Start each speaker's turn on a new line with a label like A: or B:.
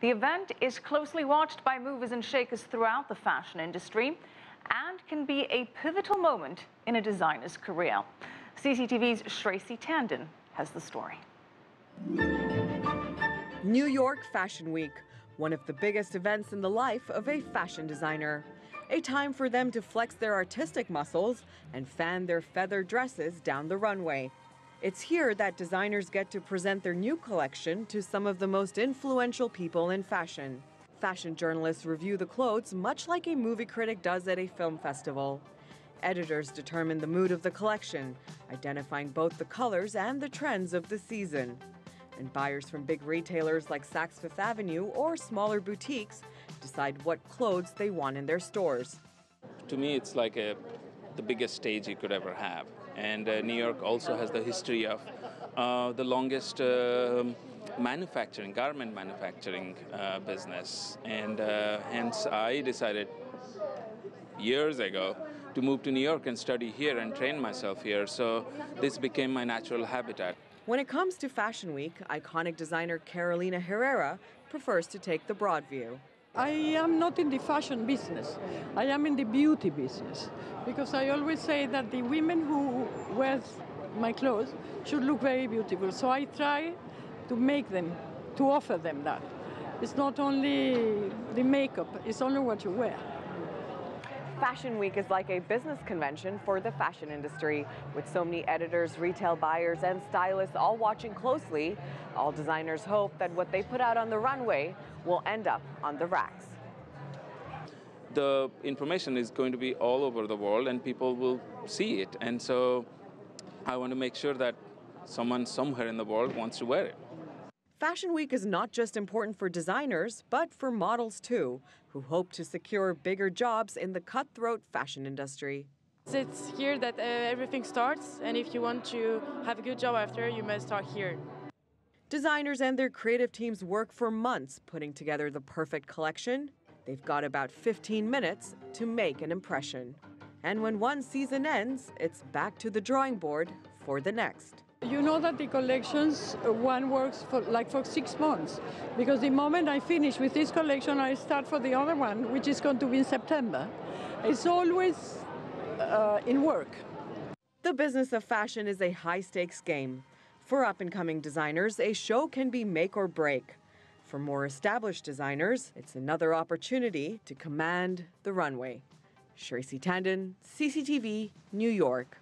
A: The event is closely watched by movers and shakers throughout the fashion industry and can be a pivotal moment in a designer's career. CCTV's Shraysi Tandon has the story.
B: New York Fashion Week, one of the biggest events in the life of a fashion designer. A time for them to flex their artistic muscles and fan their feather dresses down the runway. It's here that designers get to present their new collection to some of the most influential people in fashion. Fashion journalists review the clothes much like a movie critic does at a film festival. Editors determine the mood of the collection, identifying both the colors and the trends of the season. And buyers from big retailers like Saks Fifth Avenue or smaller boutiques decide what clothes they want in their stores.
C: To me, it's like the biggest stage you could ever have. And New York also has the history of the longest garment manufacturing business. And hence I decided years ago to move to New York and study here and train myself here. So this became my natural habitat.
B: When it comes to Fashion Week, iconic designer Carolina Herrera prefers to take the broad view.
D: I am not in the fashion business. I am in the beauty business, because I always say that the women who wear my clothes should look very beautiful. So I try to make them, to offer them that. It's not only the makeup, it's only what you wear.
B: Fashion Week is like a business convention for the fashion industry, with so many editors, retail buyers, and stylists all watching closely. All designers hope that what they put out on the runway will end up on the racks.
C: The information is going to be all over the world and people will see it. And so I want to make sure that someone somewhere in the world wants to wear it.
B: Fashion Week is not just important for designers, but for models too, who hope to secure bigger jobs in the cutthroat fashion industry.
E: It's here that everything starts, and if you want to have a good job after, you must start here.
B: Designers and their creative teams work for months putting together the perfect collection. They've got about 15 minutes to make an impression. And when one season ends, it's back to the drawing board for the next.
D: You know that the collections, one works for 6 months, because the moment I finish with this collection, I start for the other one, which is going to be in September. It's always in work.
B: The business of fashion is a high-stakes game. For up-and-coming designers, a show can be make or break. For more established designers, it's another opportunity to command the runway. Shraysi Tandon, CCTV, New York.